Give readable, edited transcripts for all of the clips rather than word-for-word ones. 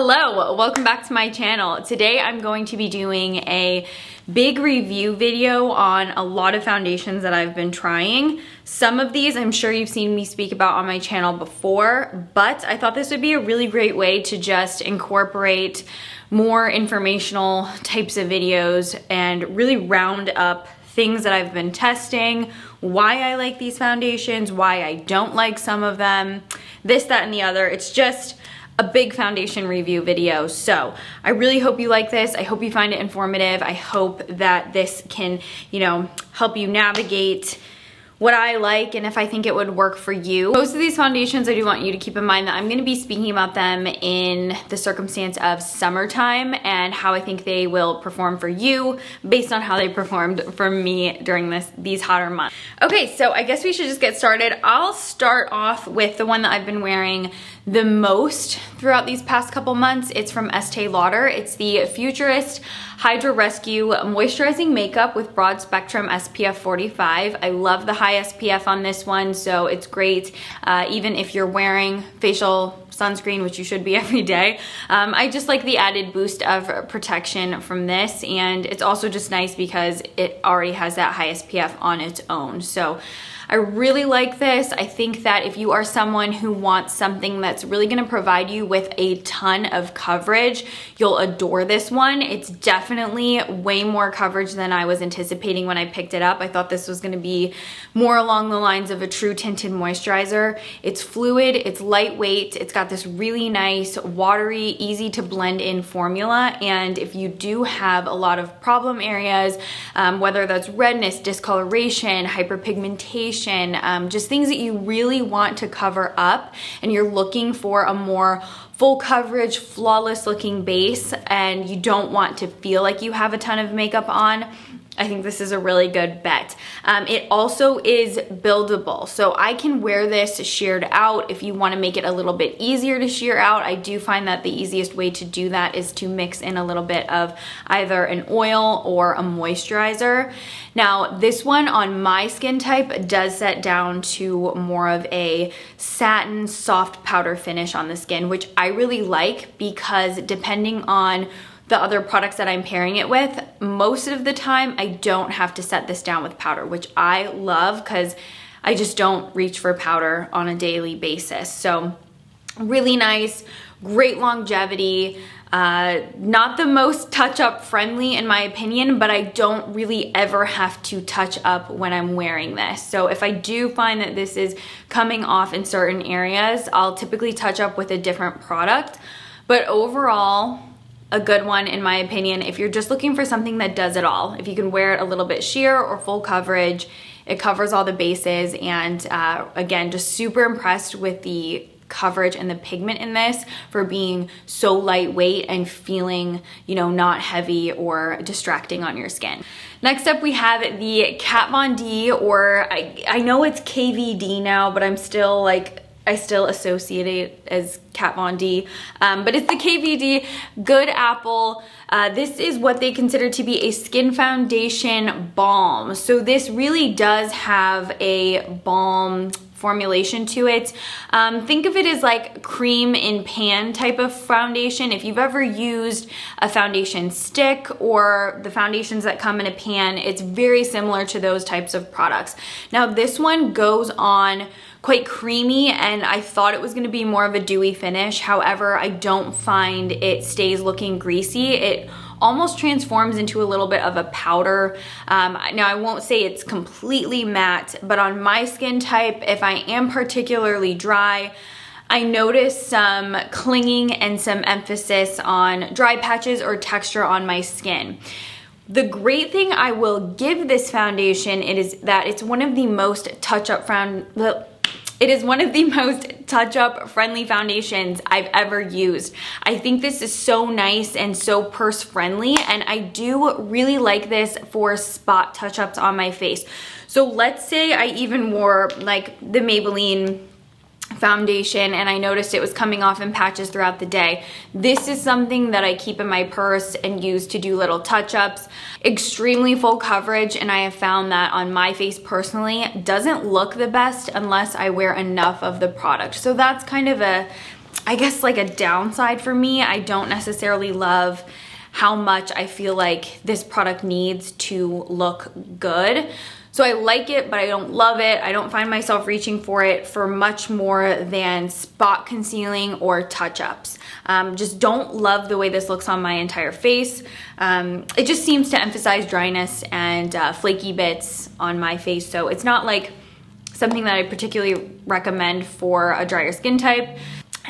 Hello, welcome back to my channel. Today I'm going to be doing a big review video on a lot of foundations that I've been trying. Some of these I'm sure you've seen me speak about on my channel before, but I thought this would be a really great way to just incorporate more informational types of videos and really round up things that I've been testing, why I like these foundations, why I don't like some of them, this, that, and the other. It's just a big foundation review video. So I really hope you like this. I hope you find it informative. I hope that this can, help you navigate what I like and if I think it would work for you. Most of these foundations, I do want you to keep in mind that I'm gonna be speaking about them in the circumstance of summertime and how I think they will perform for you based on how they performed for me during these hotter months. Okay, so I guess we should just get started. I'll start off with the one that I've been wearing the most throughout these past couple months. It's from Estee Lauder. It's the Futurist Hydro Rescue Moisturizing Makeup with Broad Spectrum SPF 45. I love the high SPF on this one, so it's great even if you're wearing facial sunscreen, which you should be every day. I just like the added boost of protection from this, and it's also just nice because it already has that high SPF on its own. So I really like this. I think that if you are someone who wants something that's really gonna provide you with a ton of coverage, you'll adore this one. It's definitely way more coverage than I was anticipating when I picked it up. I thought this was gonna be more along the lines of a true tinted moisturizer. It's fluid, it's lightweight, it's got this really nice, watery, easy to blend in formula. And if you do have a lot of problem areas, whether that's redness, discoloration, hyperpigmentation, just things that you really want to cover up and you're looking for a more full coverage, flawless looking base and you don't want to feel like you have a ton of makeup on, I think this is a really good bet. It also is buildable, so I can wear this sheared out if you want to make it a little bit easier to shear out. I do find that the easiest way to do that is to mix in a little bit of either an oil or a moisturizer. Now, this one on my skin type does set down to more of a satin, soft powder finish on the skin, which I really like because depending on the other products that I'm pairing it with, most of the time I don't have to set this down with powder, which I love because I just don't reach for powder on a daily basis. So really nice, great longevity, not the most touch-up friendly in my opinion, but I don't really ever have to touch up when I'm wearing this. So if I do find that this is coming off in certain areas, I'll typically touch up with a different product. But overall, a good one in my opinion if you're just looking for something that does it all. If you can wear it a little bit sheer or full coverage, it covers all the bases. And again, just super impressed with the coverage and the pigment in this for being so lightweight and feeling, not heavy or distracting on your skin. Next up, we have the Kat Von D, or I know it's KVD now, but I still associate it as Kat Von D, but it's the KVD Good Apple. This is what they consider to be a skin foundation balm. So this really does have a balm formulation to it. Think of it as like cream in pan type of foundation. If you've ever used a foundation stick or the foundations that come in a pan, it's very similar to those types of products. Now this one goes on quite creamy and I thought it was going to be more of a dewy finish. However, I don't find it stays looking greasy. It almost transforms into a little bit of a powder. Now I won't say it's completely matte, but on my skin type, if I am particularly dry, I notice some clinging and some emphasis on dry patches or texture on my skin. The great thing I will give this foundation is that it's one of the most touch-up friendly foundations I've ever used. I think this is so nice and so purse friendly, and I do really like this for spot touch-ups on my face. So let's say I even wore like the Maybelline foundation and I noticed it was coming off in patches throughout the day. This is something that I keep in my purse and use to do little touch-ups. Extremely full coverage, and I have found that on my face personally, it doesn't look the best unless I wear enough of the product. So that's kind of a I guess like a downside for me. I don't necessarily love how much I feel like this product needs to look good. So I like it, but I don't love it. I don't find myself reaching for it for much more than spot concealing or touch-ups. Just don't love the way this looks on my entire face. It just seems to emphasize dryness and flaky bits on my face. So it's not like something that I particularly recommend for a drier skin type.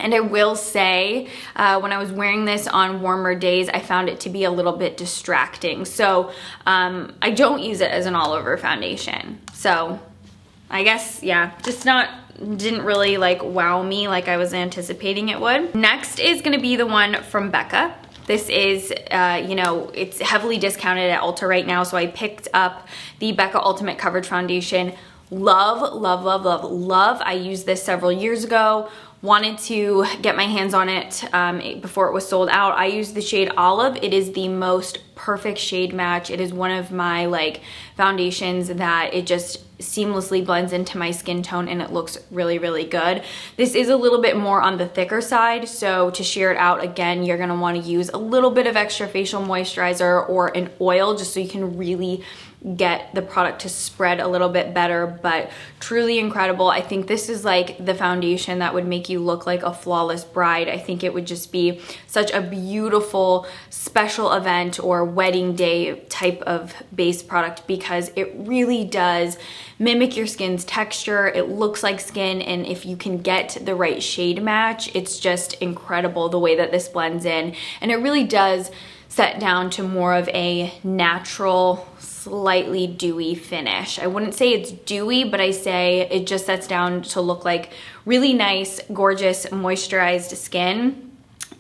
And I will say, when I was wearing this on warmer days, I found it to be a little bit distracting. So I don't use it as an all-over foundation. So I guess, yeah, didn't really like wow me like I was anticipating it would. Next is gonna be the one from Becca. This is, you know, it's heavily discounted at Ulta right now. So I picked up the Becca Ultimate Coverage Foundation. Love, love, love, love, love. I used this several years ago. Wanted to get my hands on it before it was sold out. I used the shade Olive. It is the most perfect shade match. It is one of my like foundations that it just seamlessly blends into my skin tone and it looks really, really good. This is a little bit more on the thicker side, so to sheer it out, again, you're gonna wanna use a little bit of extra facial moisturizer or an oil just so you can really get the product to spread a little bit better, but truly incredible. I think this is like the foundation that would make you look like a flawless bride. I think it would just be such a beautiful special event or wedding day type of base product because it really does mimic your skin's texture. It looks like skin, and if you can get the right shade match, it's just incredible the way that this blends in, and it really does set down to more of a natural, slightly dewy finish. I wouldn't say it's dewy, but I say it just sets down to look like really nice, gorgeous, moisturized skin.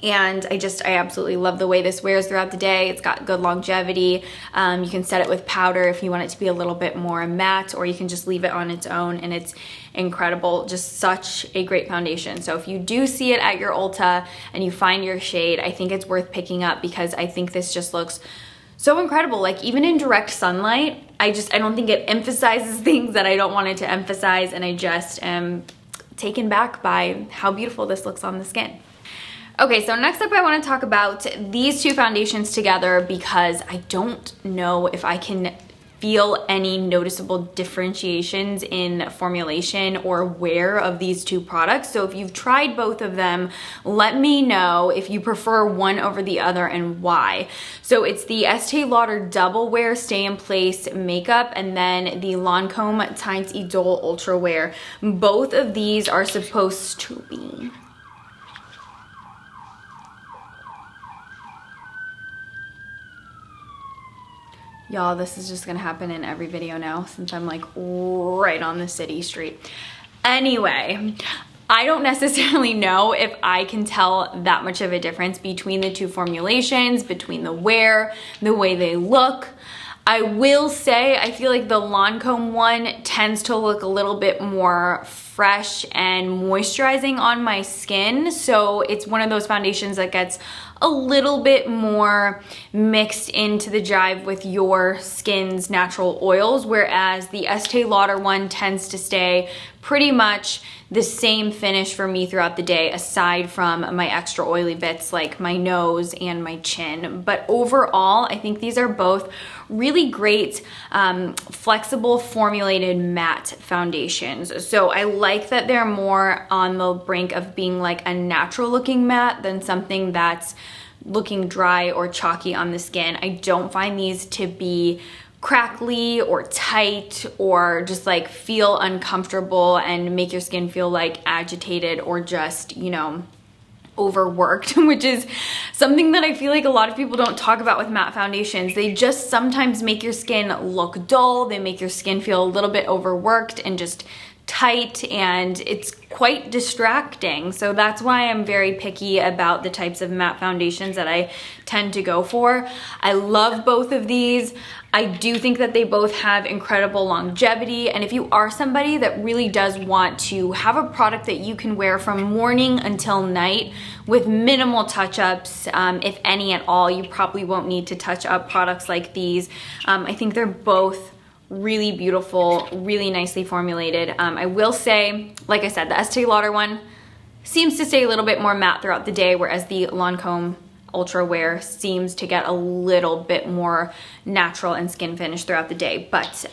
And I absolutely love the way this wears throughout the day. It's got good longevity. You can set it with powder if you want it to be a little bit more matte, or you can just leave it on its own, and it's incredible. Just such a great foundation. So if you do see it at your Ulta and you find your shade, I think it's worth picking up because I think this just looks so incredible. Like even in direct sunlight, I don't think it emphasizes things that I don't want it to emphasize, and I just am taken back by how beautiful this looks on the skin. Okay, so next up I want to talk about these two foundations together because I don't know if I can feel any noticeable differentiations in formulation or wear of these two products. So if you've tried both of them, let me know if you prefer one over the other and why. So it's the Estee Lauder Double Wear Stay in Place Makeup and then the Lancome Teint Idole Ultra Wear. Both of these are supposed to be y'all, this is just gonna happen in every video now since I'm like right on the city street. Anyway, I don't necessarily know if I can tell that much of a difference between the two formulations, between the wear, the way they look. I will say I feel like the Lancome one tends to look a little bit more fresh and moisturizing on my skin. So it's one of those foundations that gets a little bit more mixed into the jive with your skin's natural oils, whereas the Estee Lauder one tends to stay pretty much the same finish for me throughout the day, aside from my extra oily bits like my nose and my chin. But overall, I think these are both really great flexible formulated matte foundations. So I like that they're more on the brink of being like a natural looking matte than something that's looking dry or chalky on the skin. I don't find these to be crackly or tight or just like feel uncomfortable and make your skin feel like agitated or just, you know, overworked, which is something that I feel like a lot of people don't talk about with matte foundations. They just sometimes make your skin look dull. They make your skin feel a little bit overworked and just tight, and it's quite distracting. So that's why I'm very picky about the types of matte foundations that I tend to go for. I love both of these. I do think that they both have incredible longevity, and if you are somebody that really does want to have a product that you can wear from morning until night with minimal touch-ups, if any at all, you probably won't need to touch up products like these. I think they're both really beautiful, really nicely formulated. I will say, like I said, the Estee Lauder one, seems to stay a little bit more matte throughout the day, whereas the Lancome Ultra Wear seems to get a little bit more natural and skin finish throughout the day. But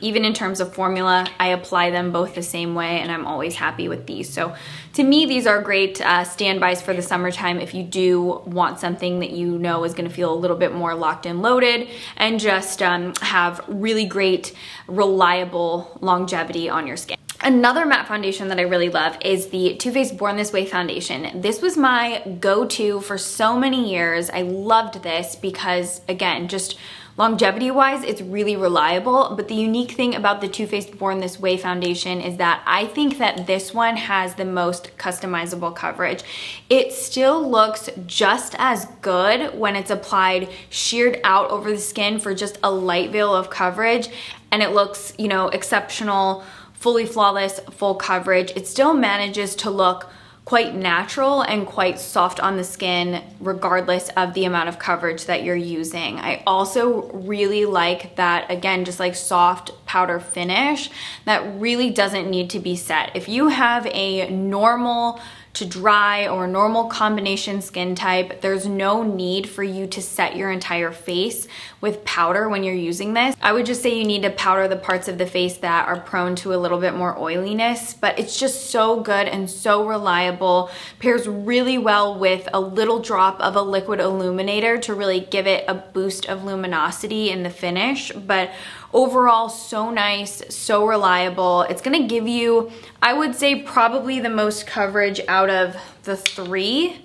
even in terms of formula, I apply them both the same way, and I'm always happy with these. So to me, these are great standbys for the summertime if you do want something that you know is going to feel a little bit more locked and loaded, and just have really great, reliable longevity on your skin. Another matte foundation that I really love is the Too Faced Born This Way foundation. This was my go-to for so many years. I loved this because, again, just longevity-wise, it's really reliable. But the unique thing about the Too Faced Born This Way foundation is that I think that this one has the most customizable coverage. It still looks just as good when it's applied sheared out over the skin for just a light veil of coverage, and it looks, you know, exceptional, fully flawless, full coverage. It still manages to look quite natural and quite soft on the skin regardless of the amount of coverage that you're using. I also really like that, again, just like soft powder finish that really doesn't need to be set. If you have a normal to dry or normal combination skin type, there's no need for you to set your entire face with powder when you're using this. I would just say you need to powder the parts of the face that are prone to a little bit more oiliness, but it's just so good and so reliable. Pairs really well with a little drop of a liquid illuminator to really give it a boost of luminosity in the finish. But overall, so nice, so reliable. It's gonna give you, I would say, probably the most coverage out of the three,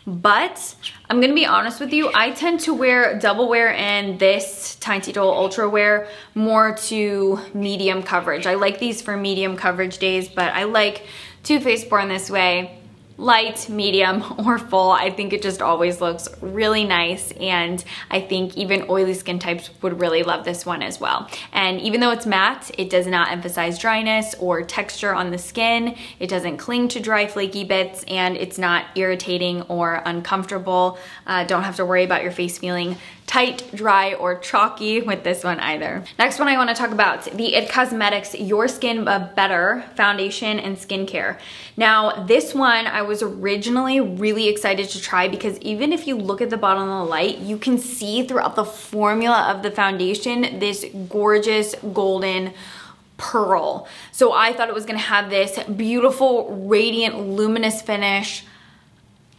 but I'm gonna be honest with you, I tend to wear double wear and this Tiny Doll Ultra Wear more to medium coverage. I like these for medium coverage days, but I like Too Faced Born This Way light, medium, or full. I think it just always looks really nice, and I think even oily skin types would really love this one as well. And even though it's matte, it does not emphasize dryness or texture on the skin. It doesn't cling to dry, flaky bits, and it's not irritating or uncomfortable. Don't have to worry about your face feeling tight, dry, or chalky with this one either. Next one I want to talk about, the IT Cosmetics Your Skin Better Foundation and Skincare. Now this one I was originally really excited to try because even if you look at the bottom of the light, you can see throughout the formula of the foundation this gorgeous golden pearl. So I thought it was gonna have this beautiful, radiant, luminous finish.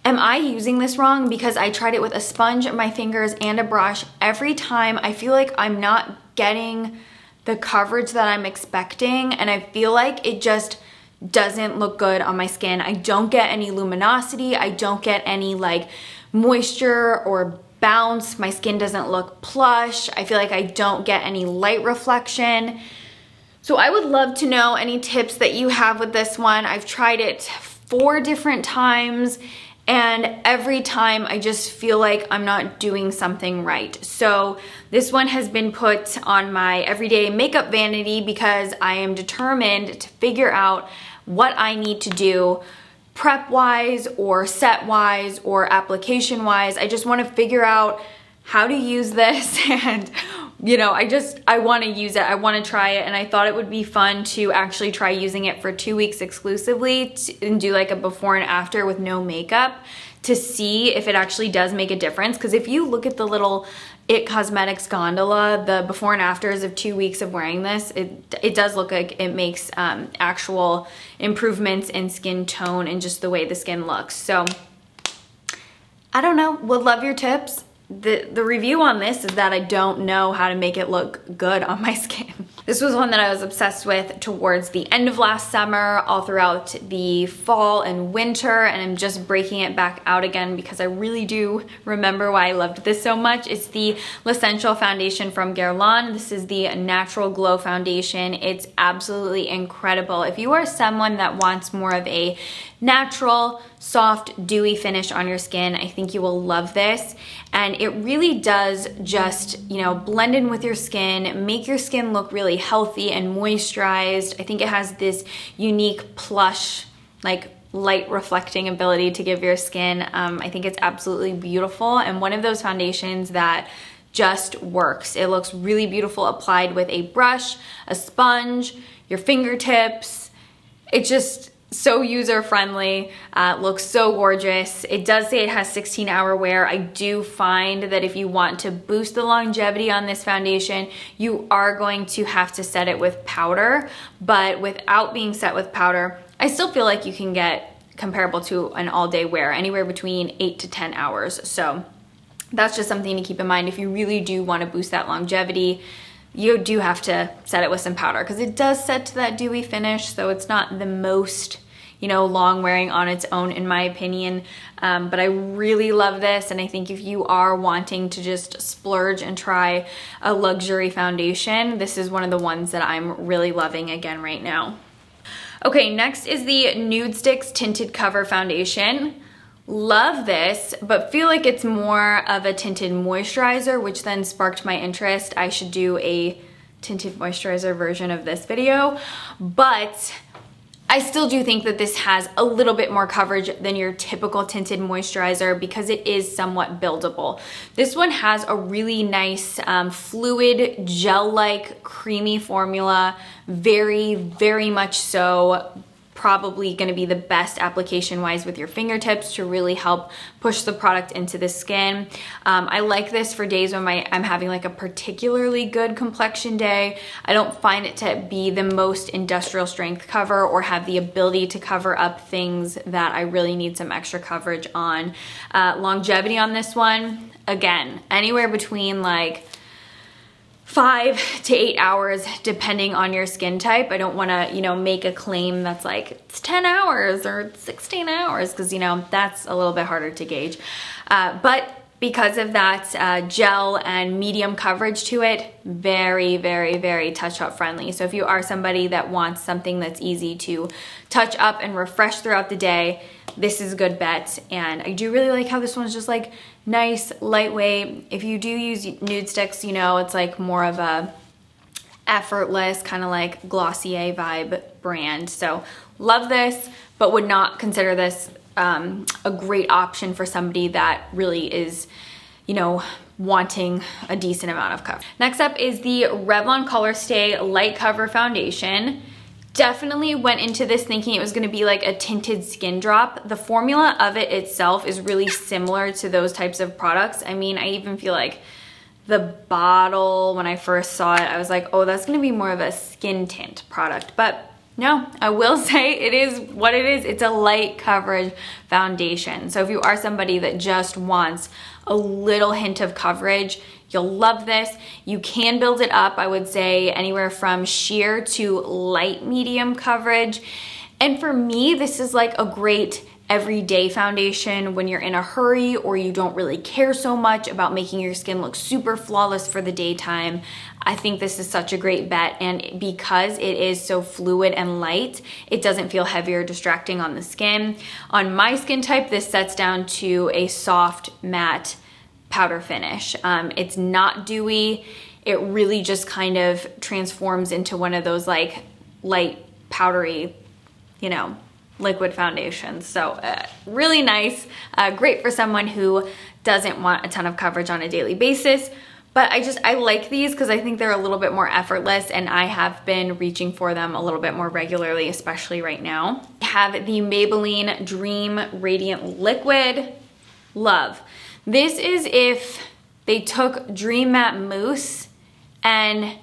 Am I using this wrong? Because I tried it with a sponge, my fingers, and a brush. Every time I feel like I'm not getting the coverage that I'm expecting, and I feel like it just doesn't look good on my skin. I don't get any luminosity. I don't get any like moisture or bounce. My skin doesn't look plush. I feel like I don't get any light reflection. So I would love to know any tips that you have with this one. I've tried it 4 different times, and every time I just feel like I'm not doing something right. So this one has been put on my everyday makeup vanity because I am determined to figure out what I need to do prep-wise or set-wise or application-wise. I just want to figure out how to use this, and you know, I want to use it. I want to try it, and I thought it would be fun to actually try using it for 2 weeks exclusively and do like a before and after with no makeup to see if it actually does make a difference. Because if you look at the little IT Cosmetics gondola, the before and afters of 2 weeks of wearing this, it does look like it makes actual improvements in skin tone and just the way the skin looks. So I don't know, would love your tips. The review on this is that I don't know how to make it look good on my skin. This was one that I was obsessed with towards the end of last summer, all throughout the fall and winter, and I'm just breaking it back out again because I really do remember why I loved this so much. It's the L'Essential Foundation from Guerlain. This is the Natural Glow Foundation. It's absolutely incredible. If you are someone that wants more of a natural, soft, dewy finish on your skin, I think you will love this. And it really does just, you know, blend in with your skin, make your skin look really healthy and moisturized. I think it has this unique plush, like light reflecting ability to give your skin. I think it's absolutely beautiful, and one of those foundations that just works. It looks really beautiful applied with a brush, a sponge, your fingertips. so user-friendly, looks so gorgeous. It does say it has 16-hour wear. I do find that if you want to boost the longevity on this foundation, you are going to have to set it with powder, but without being set with powder, I still feel like you can get comparable to an all-day wear, anywhere between 8 to 10 hours. So that's just something to keep in mind. If you really do want to boost that longevity, you do have to set it with some powder, because it does set to that dewy finish, so it's not the most, you know, long wearing on its own, in my opinion. But I really love this, and I think if you are wanting to just splurge and try a luxury foundation, this is one of the ones that I'm really loving again right now. Okay, next is the Nudestix Tinted Cover Foundation. Love this, but feel like it's more of a tinted moisturizer, which then sparked my interest. I should do a tinted moisturizer version of this video, but I still do think that this has a little bit more coverage than your typical tinted moisturizer because it is somewhat buildable. This one has a really nice fluid, gel-like, creamy formula, very, very much so. Probably going to be the best application wise with your fingertips to really help push the product into the skin. I like this for days when I'm having like a particularly good complexion day. I don't find it to be the most industrial strength cover or have the ability to cover up things that I really need some extra coverage on. Longevity on this one, again, anywhere between like 5 to 8 hours depending on your skin type. I don't want to, you know, make a claim that's like it's 10 hours or it's 16 hours because, you know, that's a little bit harder to gauge. But because of that gel and medium coverage to it, very, very, very touch-up friendly. So if you are somebody that wants something that's easy to touch up and refresh throughout the day, this is a good bet. And I do really like how this one's just like nice, lightweight. If you do use Nudestix, you know, it's like more of a effortless kind of like Glossier vibe brand. So love this, but would not consider this a great option for somebody that really is, you know, wanting a decent amount of coverage. Next up is the Revlon ColorStay Light Cover Foundation. Definitely went into this thinking it was going to be like a tinted skin drop. The formula of it itself is really similar to those types of products. I mean, I even feel like the bottle, when I first saw it, I was like, oh, that's going to be more of a skin tint product. But no, I will say it is what it is. It's a light coverage foundation. So if you are somebody that just wants a little hint of coverage, you'll love this. You can build it up, I would say anywhere from sheer to light medium coverage. And for me, this is like a great everyday foundation when you're in a hurry or you don't really care so much about making your skin look super flawless for the daytime. I think this is such a great bet, and because it is so fluid and light, it doesn't feel heavy or distracting on the skin. On my skin type, this sets down to a soft matte powder finish. It's not dewy. It really just kind of transforms into one of those like light powdery, you know, liquid foundations. So really nice, great for someone who doesn't want a ton of coverage on a daily basis. But I like these because I think they're a little bit more effortless, and I have been reaching for them a little bit more regularly, especially right now. I have the Maybelline Dream Radiant Liquid. Love. This is if they took Dream Matte Mousse and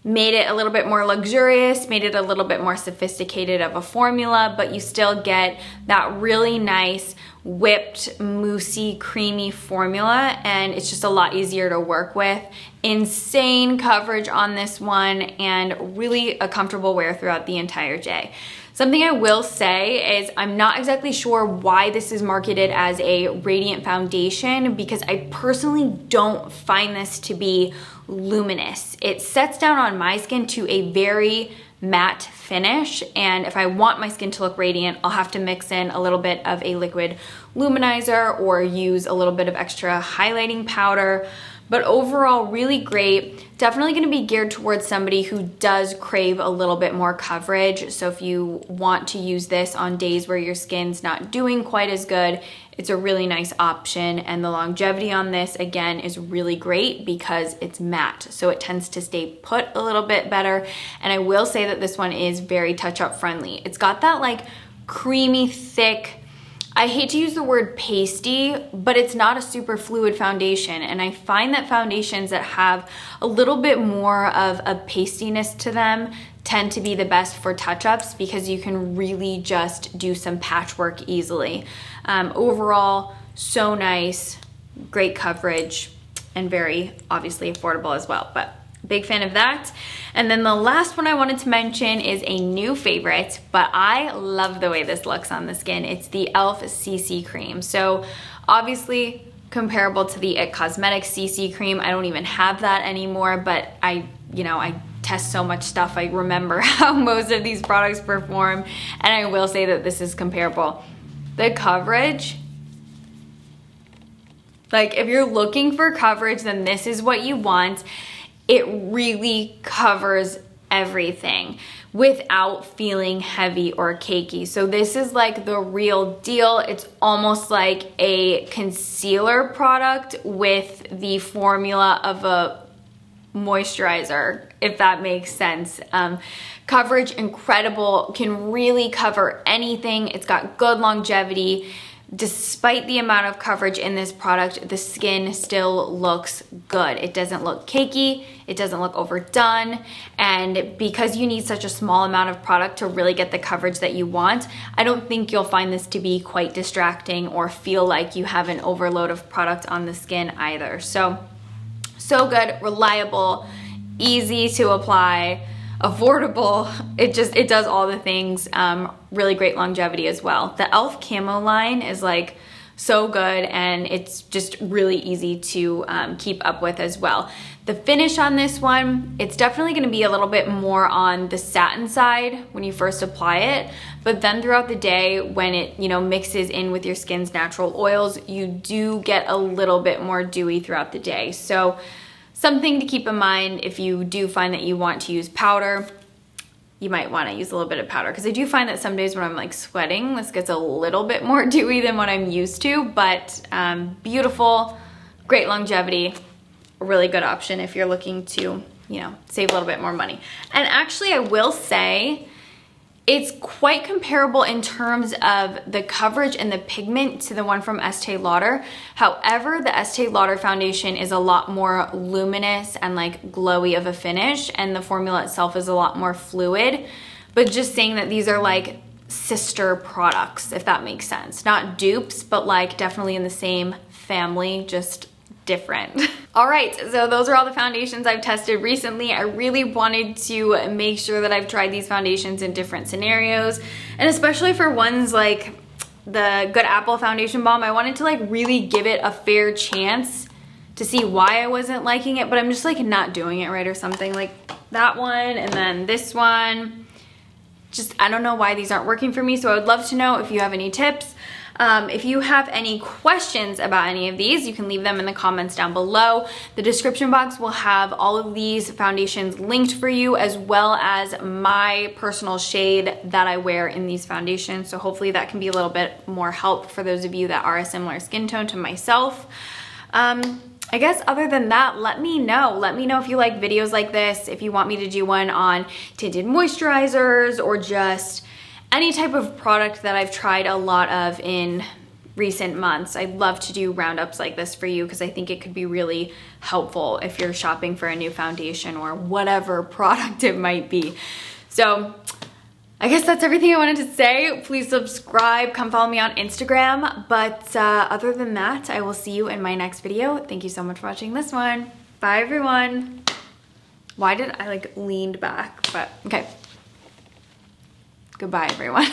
made it a little bit more luxurious, made it a little bit more sophisticated of a formula, but you still get that really nice whipped, moussey, creamy formula, and it's just a lot easier to work with. Insane coverage on this one, and really a comfortable wear throughout the entire day. Something I will say is I'm not exactly sure why this is marketed as a radiant foundation, because I personally don't find this to be luminous. It sets down on my skin to a very matte finish, and if I want my skin to look radiant, I'll have to mix in a little bit of a liquid luminizer or use a little bit of extra highlighting powder. But overall, really great. Definitely gonna be geared towards somebody who does crave a little bit more coverage. So if you want to use this on days where your skin's not doing quite as good, it's a really nice option. And the longevity on this, again, is really great because it's matte. So it tends to stay put a little bit better. And I will say that this one is very touch-up friendly. It's got that like creamy, thick. I hate to use the word pasty, but it's not a super fluid foundation. And I find that foundations that have a little bit more of a pastiness to them tend to be the best for touch-ups because you can really just do some patchwork easily. Overall, so nice, great coverage, and very obviously affordable as well, but big fan of that. And then the last one I wanted to mention is a new favorite, but I love the way this looks on the skin. It's the e.l.f. CC cream. So obviously comparable to the IT Cosmetics CC cream. I don't even have that anymore, but I test so much stuff. I remember how most of these products perform, and I will say that this is comparable. The coverage, like if you're looking for coverage, then this is what you want. It really covers everything without feeling heavy or cakey. So this is like the real deal. It's almost like a concealer product with the formula of a moisturizer, if that makes sense. Coverage incredible, can really cover anything. It's got good longevity. Despite the amount of coverage in this product, the skin still looks good. It doesn't look cakey, it doesn't look overdone, and because you need such a small amount of product to really get the coverage that you want, I don't think you'll find this to be quite distracting or feel like you have an overload of product on the skin either. So good, reliable, easy to apply, affordable. It does all the things. Really great longevity as well. The e.l.f. Camo line is like so good, and it's just really easy to keep up with as well. The finish on this one, it's definitely going to be a little bit more on the satin side when you first apply it, but then throughout the day when it mixes in with your skin's natural oils, you do get a little bit more dewy throughout the day. So something to keep in mind if you do find that you want to use powder. You might want to use a little bit of powder, because I do find that some days when I'm like sweating, this gets a little bit more dewy than what I'm used to, but beautiful, great longevity, a really good option if you're looking to, save a little bit more money. And actually I will say it's quite comparable in terms of the coverage and the pigment to the one from Estee Lauder. However, the Estee Lauder foundation is a lot more luminous and like glowy of a finish, and the formula itself is a lot more fluid. But just saying that these are like sister products, if that makes sense. Not dupes, but like definitely in the same family, just different. All right, so those are all the foundations I've tested recently. I really wanted to make sure that I've tried these foundations in different scenarios, and especially for ones like the Good Apple foundation balm, I wanted to like really give it a fair chance to see why I wasn't liking it, but I'm just like not doing it right or something. Like that one and then this one, just I don't know why these aren't working for me, so I would love to know if you have any tips. If you have any questions about any of these, you can leave them in the comments down below. The description box will have all of these foundations linked for you, as well as my personal shade that I wear in these foundations. So hopefully that can be a little bit more help for those of you that are a similar skin tone to myself. I guess other than that, let me know. Let me know if you like videos like this, if you want me to do one on tinted moisturizers or just any type of product that I've tried a lot of in recent months. I'd love to do roundups like this for you, because I think it could be really helpful if you're shopping for a new foundation or whatever product it might be. So I guess that's everything I wanted to say. Please subscribe, come follow me on Instagram. But other than that, I will see you in my next video. Thank you so much for watching this one. Bye everyone. Why did I like leaned back? But okay. Goodbye, everyone.